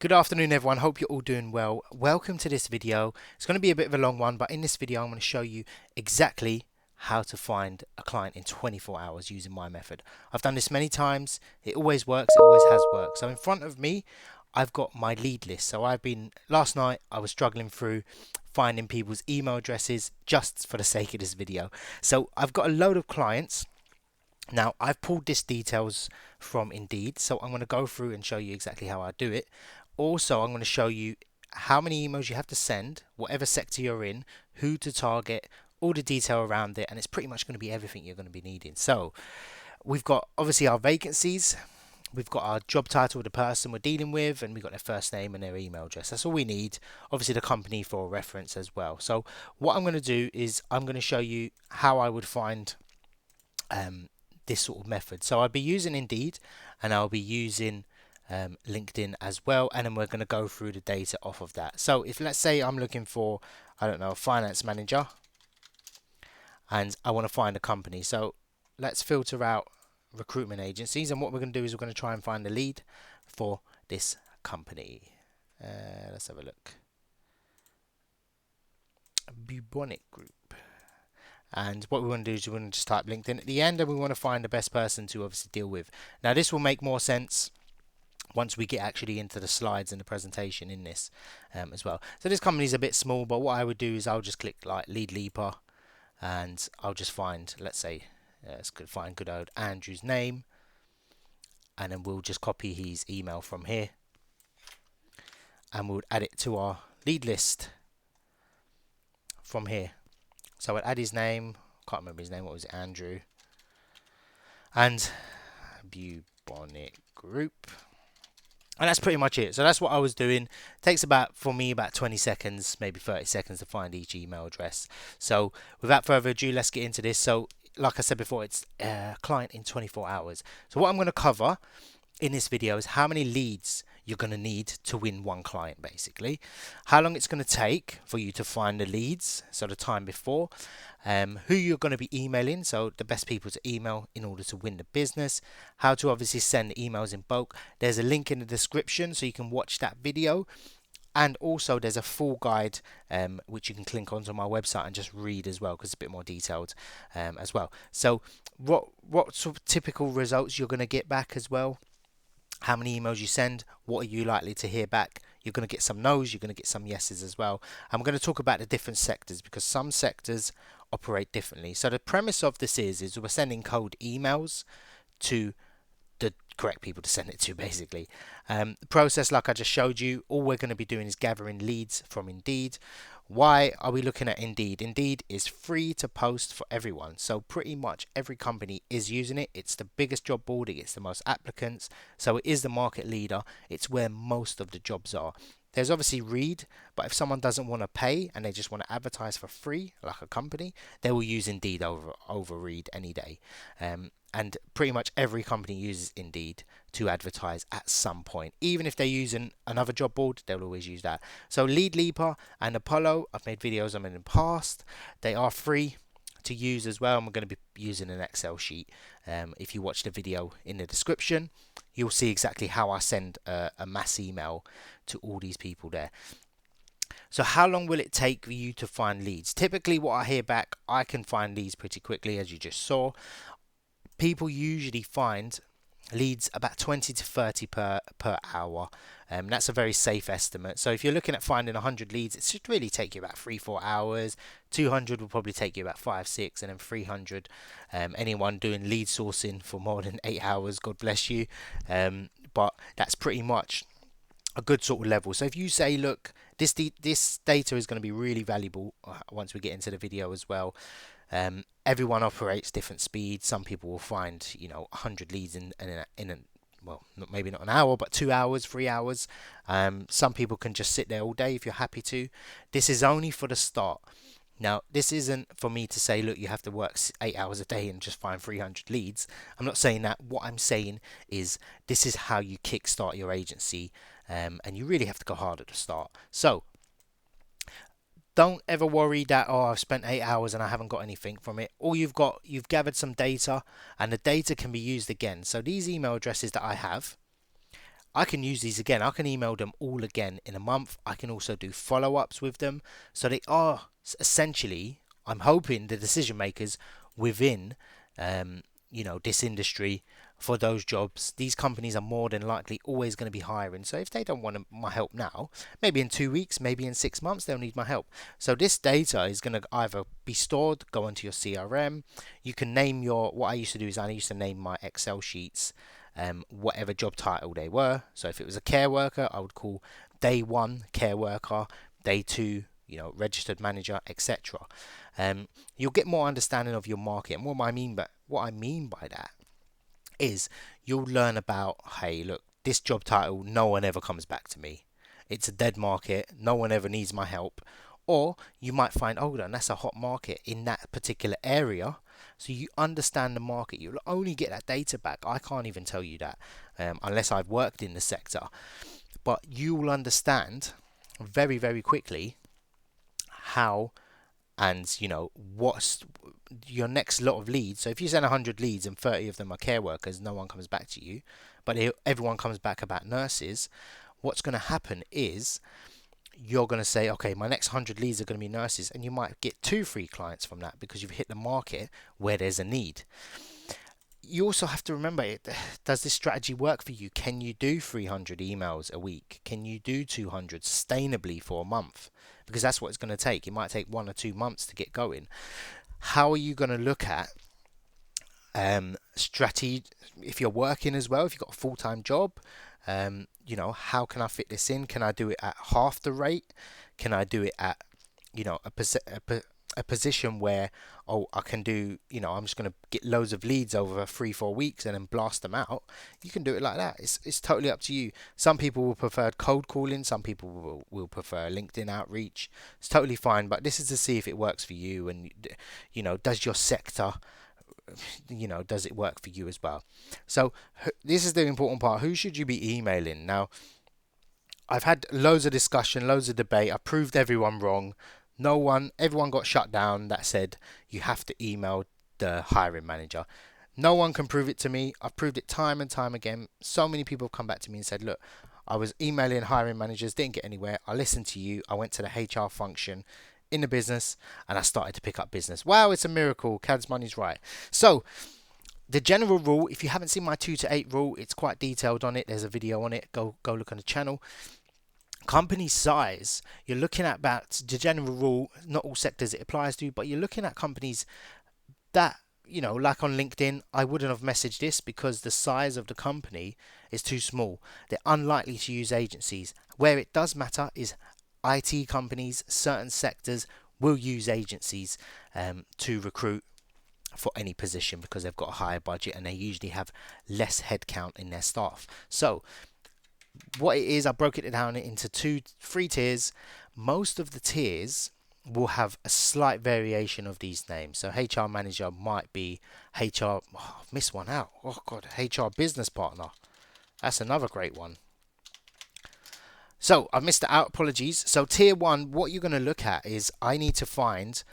Good afternoon everyone, hope you're all doing well. Welcome to this video. It's going to be a bit of a long one, but in this video I'm going to show you exactly how to find a client in 24 hours using my method. I've done this many times, it always works, it always has worked. So in front of me I've got my lead list. So last night I was struggling through finding people's email addresses just for the sake of this video. So I've got a load of clients. Now I've pulled this details from Indeed, so I'm going to go through and show you exactly how I do it. Also, I'm going to show you how many emails you have to send, whatever sector you're in, who to target, all the detail around it, and it's pretty much going to be everything you're going to be needing. So we've got obviously our vacancies, we've got our job title of the person we're dealing with, and we've got their first name and their email address. That's all we need. Obviously the company for a reference as well. So what I'm going to do is I'm going to show you how I would find this sort of method. So I'll be using Indeed and I'll be using LinkedIn as well, and then we're going to go through the data off of that. So if let's say I'm looking for, I don't know, a finance manager and I want to find a company, so let's filter out recruitment agencies, and what we're going to do is we're going to try and find the lead for this company. Let's have a look. Bubonic Group. And what we want to do is we want to just type LinkedIn at the end, and we want to find the best person to obviously deal with. Now this will make more sense once we get actually into the slides and the presentation in this as well. So this company is a bit small, but what I would do is I'll just click like lead leaper, and I'll just find, let's say, let's find good old Andrew's name, and then we'll just copy his email from here, and we'll add it to our lead list from here. So I'll add his name, can't remember his name, what was it, Andrew, and Bubonic Group. And that's pretty much it. So that's what I was doing. It takes for me about 20 seconds, maybe 30 seconds to find each email address. So without further ado, let's get into this. So like I said before, it's a client in 24 hours. So what I'm going to cover in this video is how many leads you're going to need to win one client, basically, how long it's going to take for you to find the leads, so the time before, who you're going to be emailing, so the best people to email in order to win the business, how to obviously send emails in bulk. There's a link in the description so you can watch that video, and also there's a full guide which you can click onto my website and just read as well, because it's a bit more detailed as well. So what sort of typical results you're going to get back as well, how many emails you send, what are you likely to hear back. You're going to get some no's, you're going to get some yeses as well. I'm going to talk about the different sectors because some sectors operate differently. So the premise of this is we're sending cold emails to the correct people to send it to, basically. The process, like I just showed you, all we're going to be doing is gathering leads from Indeed. Why are we looking at Indeed? Indeed is free to post for everyone, so pretty much every company is using it. It's the biggest job board, it gets the most applicants, so it is the market leader. It's where most of the jobs are. There's obviously Reed, but if someone doesn't want to pay and they just want to advertise for free, like a company, they will use Indeed over Reed any day. And pretty much every company uses Indeed to advertise at some point. Even if they're using another job board, they'll always use that. So Lead Leaper and Apollo, I've made videos on them in the past. They are free to use as well, and we're going to be using an Excel sheet. If you watch the video in the description, you'll see exactly how I send a mass email to all these people there. So how long will it take for you to find leads? Typically what I hear back, I can find leads pretty quickly, as you just saw. People usually find leads about 20 to 30 per hour. That's a very safe estimate. So if you're looking at finding 100 leads, it should really take you about 3-4 hours. 200 will probably take you about 5-6, and then 300, anyone doing lead sourcing for more than 8 hours, God bless you. But that's pretty much a good sort of level. So if you say, look, this data is going to be really valuable once we get into the video as well. Everyone operates different speeds. Some people will find 100 leads in well, maybe not an hour, but 2 hours, 3 hours. Some people can just sit there all day if you're happy to. This is only for the start. Now, this isn't for me to say, look, you have to work 8 hours a day and just find 300 leads. I'm not saying that. What I'm saying is this is how you kickstart your agency, and you really have to go hard at the start. So don't ever worry that, oh, I've spent 8 hours and I haven't got anything from it. All you've gathered some data, and the data can be used again. So these email addresses that I have, I can use these again. I can email them all again in a month. I can also do follow-ups with them. So they are essentially, I'm hoping, the decision makers within, this industry for those jobs. These companies are more than likely always going to be hiring. So if they don't want my help now, maybe in 2 weeks, maybe in 6 months, they'll need my help. So this data is going to either be stored, go into your CRM. You can name what I used to do is I used to name my Excel sheets whatever job title they were. So if it was a care worker, I would call day one care worker, day two, registered manager, etc. You'll get more understanding of your market. And what I mean by that is you'll learn about, hey, look, this job title, no one ever comes back to me. It's a dead market. No one ever needs my help. Or you might find, oh, that's a hot market in that particular area. So you understand the market. You'll only get that data back. I can't even tell you that unless I've worked in the sector. But you will understand very, very quickly how and what's your next lot of leads. So if you send 100 leads and 30 of them are care workers, no one comes back to you, but everyone comes back about nurses. What's going to happen is you're going to say, okay, my next 100 leads are going to be nurses, and you might get 2-3 clients from that because you've hit the market where there's a need. You also have to remember, does this strategy work for you? Can you do 300 emails a week? Can you do 200 sustainably for a month? Because that's what it's going to take. It might take 1 or 2 months to get going. How are you going to look at strategy if you're working as well? If you've got a full-time job, how can I fit this in? Can I do it at half the rate? Can I do it at a position where I can do, I'm just going to get loads of leads over 3-4 weeks and then blast them out? You can do it like that. It's totally up to you. Some people will prefer cold calling. Some people will prefer LinkedIn outreach. It's totally fine, but this is to see if it works for you, and does your sector, does it work for you as well? So this is the important part. Who should you be emailing? Now, I've had loads of discussion, loads of debate. I proved everyone wrong. Everyone got shut down that said you have to email the hiring manager. No one can prove it to me. I've proved it time and time again. So many people have come back to me and said, look, I was emailing hiring managers, didn't get anywhere. I listened to you. I went to the HR function in the business and I started to pick up business. Wow, it's a miracle. Cad's money's right. So the general rule, if you haven't seen my 2 to 8 rule, it's quite detailed on it. There's a video on it. Go look on the channel. Company size, you're looking at about the general rule, not all sectors it applies to, but you're looking at companies that, like on LinkedIn, I wouldn't have messaged this because the size of the company is too small. They're unlikely to use agencies. Where it does matter is IT companies, certain sectors will use agencies to recruit for any position because they've got a higher budget and they usually have less headcount in their staff. So what it is, I broke it down into 3 tiers. Most of the tiers will have a slight variation of these names. So HR manager might be HR, I've missed one out. Oh God, HR business partner. That's another great one. So I've missed it out, apologies. So tier 1, what you're going to look at is I need to find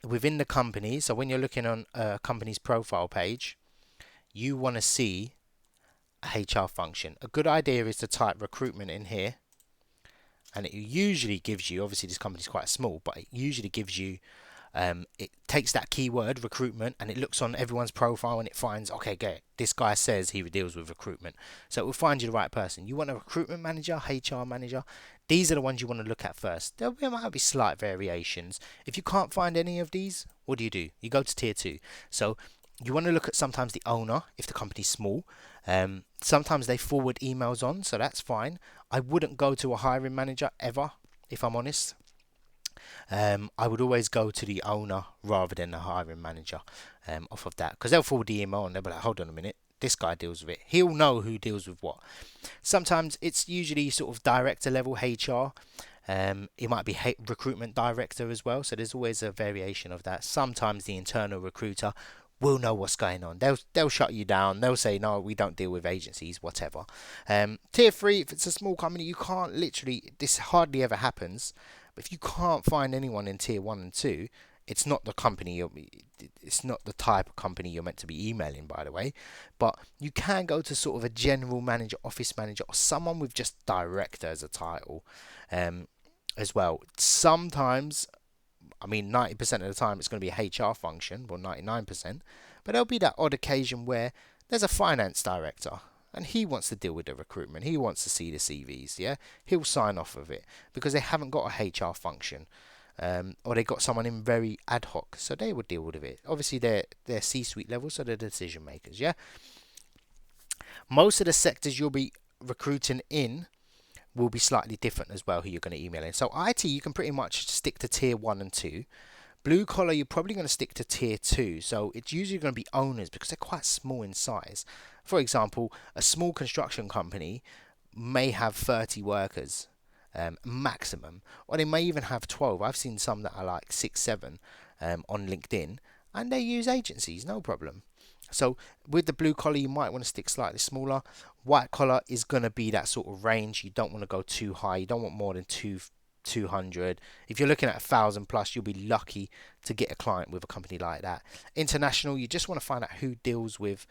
within the company. So when you're looking on a company's profile page, you want to see HR function. A good idea is to type recruitment in here, and it usually gives you, obviously this company is quite small, but it usually gives you it takes that keyword recruitment and it looks on everyone's profile and it finds, okay, this guy says he deals with recruitment, so it will find you the right person. You want a recruitment manager, HR manager. These are the ones you want to look at first. There might be slight variations. If you can't find any of these, what do? You go to tier 2. So you want to look at sometimes the owner if the company's small. Sometimes they forward emails on, so that's fine. I wouldn't go to a hiring manager ever, if I'm honest. I would always go to the owner rather than the hiring manager off of that, because they'll forward the email and they'll be like, hold on a minute, this guy deals with it. He'll know who deals with what. Sometimes it's usually sort of director level HR. It might be recruitment director as well, so there's always a variation of that. Sometimes the internal recruiter will know what's going on. They'll shut you down. They'll say, no, we don't deal with agencies, whatever. Tier 3, if it's a small company, you can't literally, this hardly ever happens, but if you can't find anyone in tier 1 and 2, It's not the company it's not the type of company you're meant to be emailing, by the way, but you can go to sort of a general manager, office manager, or someone with just director as a title, as well. Sometimes, I mean, 90% of the time it's going to be a HR function, or 99%, but there'll be that odd occasion where there's a finance director and he wants to deal with the recruitment. He wants to see the CVs, yeah? He'll sign off of it because they haven't got a HR function. Or they got someone in very ad hoc, so they would deal with it. Obviously, they're C-suite level, so they're decision makers, yeah? Most of the sectors you'll be recruiting in will be slightly different as well, who you're going to email in. So IT, you can pretty much stick to tier 1 and 2. Blue collar, you're probably going to stick to tier 2. So it's usually going to be owners because they're quite small in size. For example, a small construction company may have 30 workers, maximum, or they may even have 12. I've seen some that are like 6, 7 on LinkedIn, and they use agencies, no problem. So with the blue collar, you might want to stick slightly smaller. White collar is going to be that sort of range. You don't want to go too high. You don't want more than 200. If you're looking at 1,000 plus, you'll be lucky to get a client with a company like that. International, you just want to find out who deals with,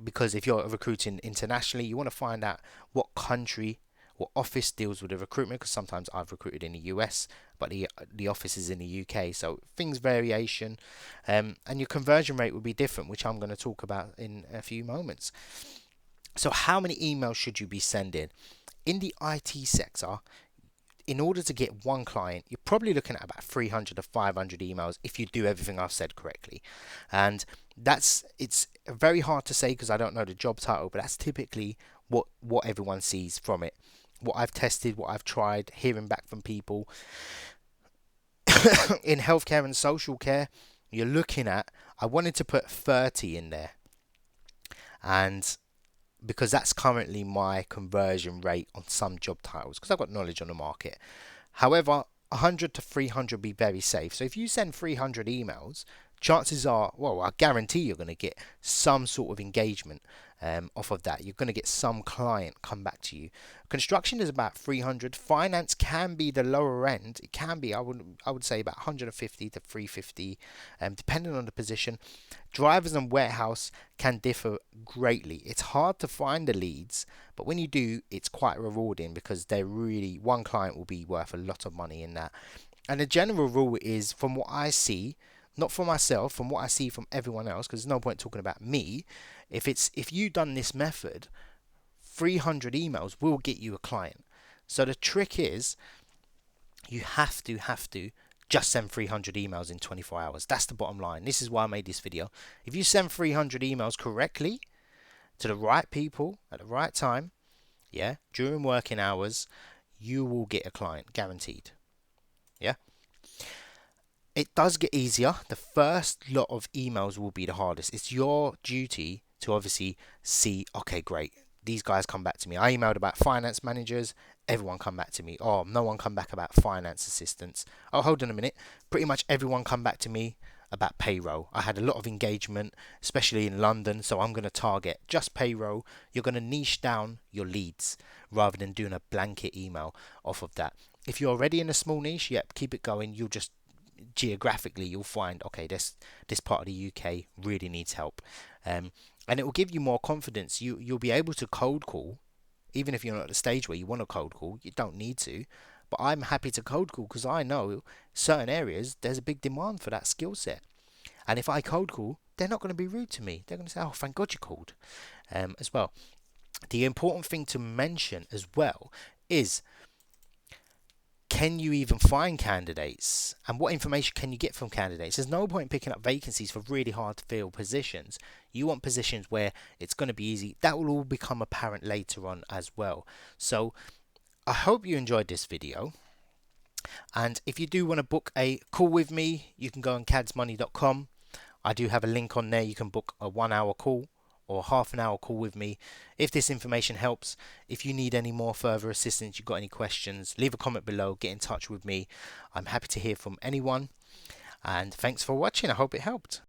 because if you're recruiting internationally, you want to find out what country, what office deals with the recruitment, because sometimes I've recruited in the US, but the office is in the UK, so things variation, and your conversion rate will be different, which I'm going to talk about in a few moments. So how many emails should you be sending? In the IT sector, in order to get one client, you're probably looking at about 300 to 500 emails if you do everything I've said correctly. And it's very hard to say because I don't know the job title, but that's typically what everyone sees from it. What I've tested, what I've tried, hearing back from people. In healthcare and social care, you're looking at, I wanted to put 30 in there. And because that's currently my conversion rate on some job titles, because I've got knowledge on the market. However, 100 to 300 be very safe. So if you send 300 emails, chances are, well, I guarantee you're going to get some sort of engagement off of that. You're going to get some client come back to you. Construction is about 300. Finance can be the lower end. It can be, I would say, about 150 to 350, depending on the position. Drivers and warehouse can differ greatly. It's hard to find the leads, but when you do, it's quite rewarding because they're really, one client will be worth a lot of money in that. And the general rule is, from what I see, not for myself, from what I see from everyone else, because there's no point talking about me. If you've done this method, 300 emails will get you a client. So the trick is, you have to just send 300 emails in 24 hours. That's the bottom line. This is why I made this video. If you send 300 emails correctly to the right people at the right time, yeah, during working hours, you will get a client, guaranteed. Yeah. It does get easier. The first lot of emails will be the hardest. It's your duty to obviously see, okay, great, these guys come back to me. I emailed about finance managers, everyone come back to me. Oh, no one come back about finance assistants. Oh, hold on a minute. Pretty much everyone come back to me about payroll. I had a lot of engagement, especially in London, so I'm going to target just payroll. You're going to niche down your leads rather than doing a blanket email off of that. If you're already in a small niche, yep, keep it going. You'll just geographically you'll find, okay, this part of the UK really needs help, and it will give you more confidence. You'll be able to cold call, even if you're not at the stage where you want to cold call. You don't need to, but I'm happy to cold call because I know certain areas there's a big demand for that skill set, and if I cold call, they're not going to be rude to me. They're going to say, oh, thank God you called, as well. The important thing to mention as well is, can you even find candidates, and what information can you get from candidates? There's no point picking up vacancies for really hard to fill positions. You want positions where it's going to be easy. That will all become apparent later on as well. So I hope you enjoyed this video, and if you do want to book a call with me, you can go on cadsmoney.com. I do have a link on there. You can book a 1 hour call or half an hour call with me. If this information helps, if you need any more further assistance, you've got any questions, leave a comment below, get in touch with me. I'm happy to hear from anyone, and thanks for watching. I hope it helped.